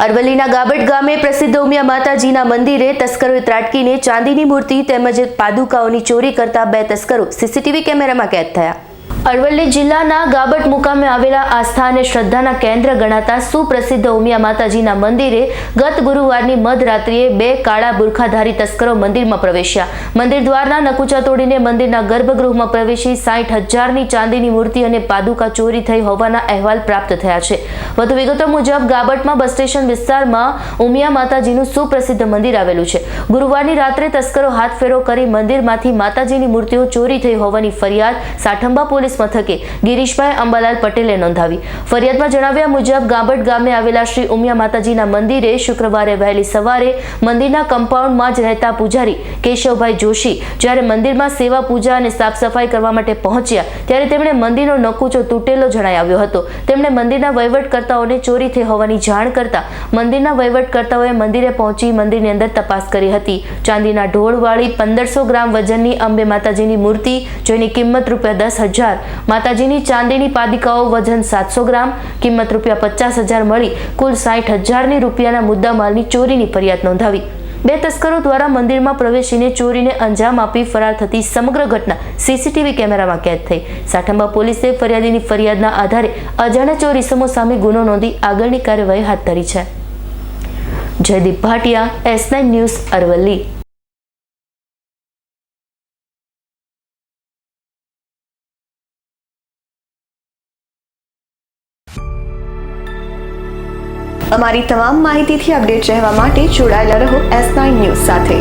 અરવલ્લીના ગાબટ ગામે પ્રસિદ્ધ ઉમિયા માતાજીના મંદિરે તસ્કરોએ ત્રાટકીને ચાંદીની મૂર્તિ તેમજ પાદુકાઓની ચોરી કરતા 2 તસ્કરો સીસીટીવી કેમેરામાં કેદ થયા। અરવલ્લી જિલ્લાના ગાબટ મુકામે આવેલા આસ્થા અને શ્રદ્ધાના કેન્દ્ર ગણાતા સુપ્રસિદ્ધ ઉમિયા માતાજીના મંદિરે ગત ગુરુવારની મધરાત્રિએ 2 કાળા બુરખાધારી તસ્કરો મંદિરમાં પ્રવેશ્યા। મંદિર દ્વારના નકુચા તોડીને મંદિરના ગર્ભગૃહમાં પ્રવેશી 60,000ની ચાંદીની મૂર્તિ અને પાદુકા ચોરી થઈ હોવાના અહેવાલ પ્રાપ્ત થયા છે। વધુ વિગતો મુજબ ગાબટમાં બસ સ્ટેશન વિસ્તારમાં ઉમિયા માતાજીનું સુપ્રસિદ્ધ મંદિર આવેલું છે। ગુરુવારની રાત્રે તસ્કરો હાથફેરો કરી મંદિરમાંથી માતાજીની મૂર્તિઓ ચોરી થઈ હોવાની ફરિયાદ સાઠંબા પોલીસ મથકે ગિરીશભાઈ અંબાલાલ પટેલે નોંધાવી। ફરિયાદમાં જણાવ્યા મુજબ ગાબટ ગામે આવેલા શ્રી ઉમિયા માતાજીના મંદિરે શુક્રવારે વહેલી સવારે મંદિરના કમ્પાઉન્ડમાં જ રહેતા પૂજારી કેશવભાઈ જોશી જ્યારે મંદિરમાં સેવા પૂજા અને સાફ સફાઈ કરવા માટે પહોંચ્યા ત્યારે તેમણે મંદિરનો નકુચો તૂટેલો જણાઈ આવ્યો હતો। તેમણે મંદિરના વહીવટકર્તાઓને ચોરી થઈ હોવાની જાણ કરતા મંદિરના વહીવટકર્તાઓએ મંદિરે પહોંચી મંદિરની અંદર તપાસ કરી હતી। ચાંદીના ઢોળવાળી 1500 ગ્રામ વજનની અંબે માતાજીની મૂર્તિ જેની કિંમત ₹10,000, માતાજીની ચાંદીની પાદિકાઓ વજન 700 ગ્રામ, કિંમત ₹50,000 મળી કુલ 60,000 રૂપિયાના મુદ્દામાલની ચોરીની ફરિયાદ નોંધાવી। 2 તસ્કરો દ્વારા મંદિરમાં પ્રવેશીને ચોરીને અંજામ આપી ફરાર થતી સમગ્ર ઘટના સીસીટીવી કેમેરામાં કેદ થઈ। સાઠંબા પોલીસે ફરિયાદીની ફરિયાદના આધારે અજાણ્યા ચોર ઇસમો સામે ગુનો નોંધી આગળની કાર્યવાહી હાથ ધરી છે। Jaydeep Bhatia, S9 news, Aravalli. અમારી તમામ માહિતીથી અપડેટ રહેવા માટે જોડાયેલા રહો S9 ન્યૂઝ સાથે।